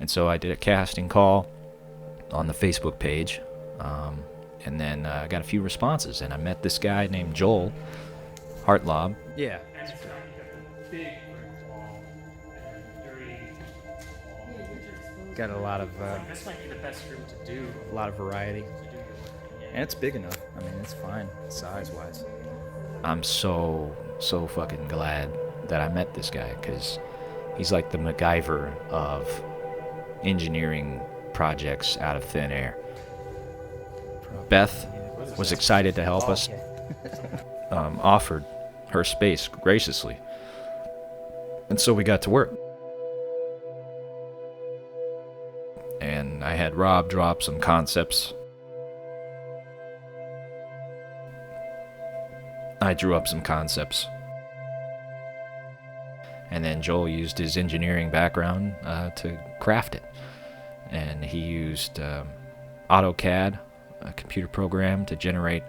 And so I did a casting call on the Facebook page, and then I got a few responses, and I met this guy named Joel Hartlob. Yeah. Got a lot of This might be the best room to do. a lot of variety. And it's big enough. I mean, it's fine size-wise. I'm so fucking glad that I met this guy, because he's like the MacGyver of engineering projects out of thin air. Beth was excited to help us, offered her space graciously, and so we got to work. And I had Rob drop some concepts. I drew up some concepts. And then Joel used his engineering background to craft it. And he used AutoCAD, a computer program, to generate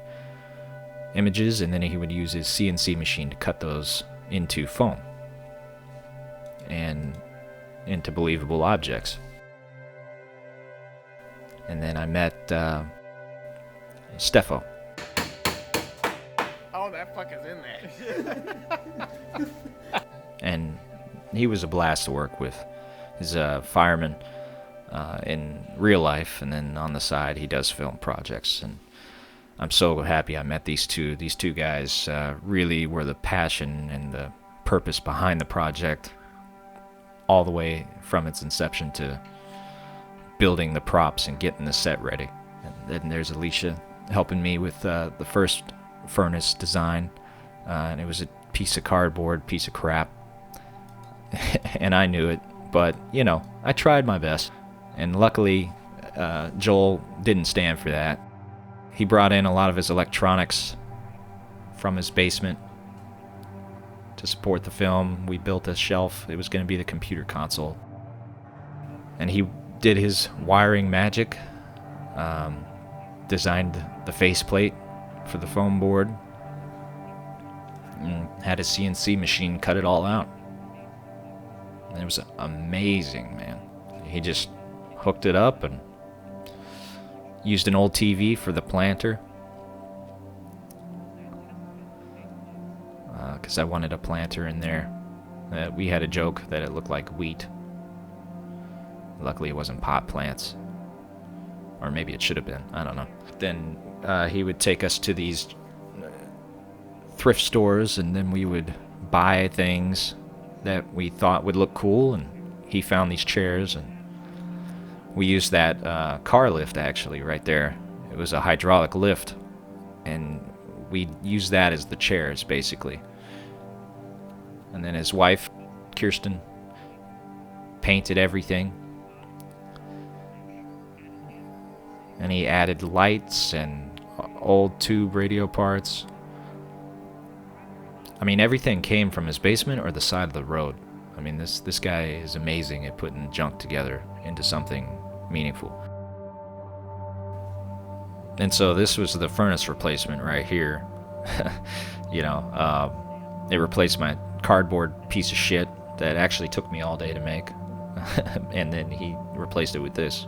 images, and then he would use his CNC machine to cut those into foam and into believable objects. And then I met Steffo. Oh, that fucker's in there. And he was a blast to work with. He's a fireman in real life, and then on the side he does film projects. And I'm so happy I met these two. These two guys really were the passion and the purpose behind the project, all the way from its inception to building the props and getting the set ready. And then there's Alicia helping me with the first furnace design, and it was a piece of cardboard, piece of crap. And I knew it, but you know, I tried my best. And luckily, Joel didn't stand for that. He brought in a lot of his electronics from his basement to support the film. We built a shelf. It was going to be the computer console. And he did his wiring magic, designed the faceplate for the foam board, and had a CNC machine cut it all out. And it was amazing, man. He just hooked it up and used an old TV for the planter, because I wanted a planter in there. We had a joke that it looked like wheat. Luckily it wasn't pot plants, or maybe it should have been, I don't know. Then he would take us to these thrift stores, and then we would buy things that we thought would look cool, and he found these chairs, and we used that car lift actually right there. It was a hydraulic lift, and we used that as the chairs basically. And then his wife, Kirsten, painted everything. And he added lights and old tube radio parts. I mean, everything came from his basement or the side of the road. I mean, this guy is amazing at putting junk together into something meaningful. And so this was the furnace replacement right here. You know, it replaced my cardboard piece of shit that actually took me all day to make. And then he replaced it with this,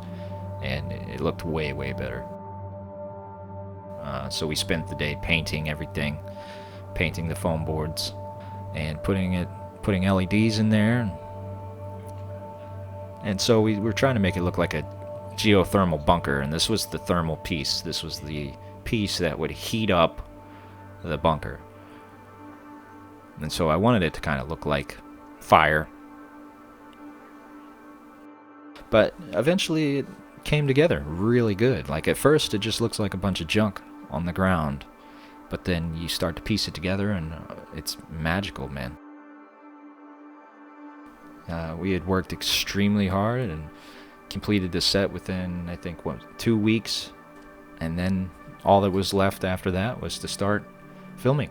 and it looked way, way better. So we spent the day painting everything, painting the foam boards, and putting LEDs in there. And so we were trying to make it look like a geothermal bunker, and this was the thermal piece. This was the piece that would heat up the bunker. And so I wanted it to kind of look like fire. But eventually it came together really good. Like at first it just looks like a bunch of junk on the ground, but then you start to piece it together and it's magical, man. We had worked extremely hard and completed the set within, I think, 2 weeks. And then all that was left after that was to start filming.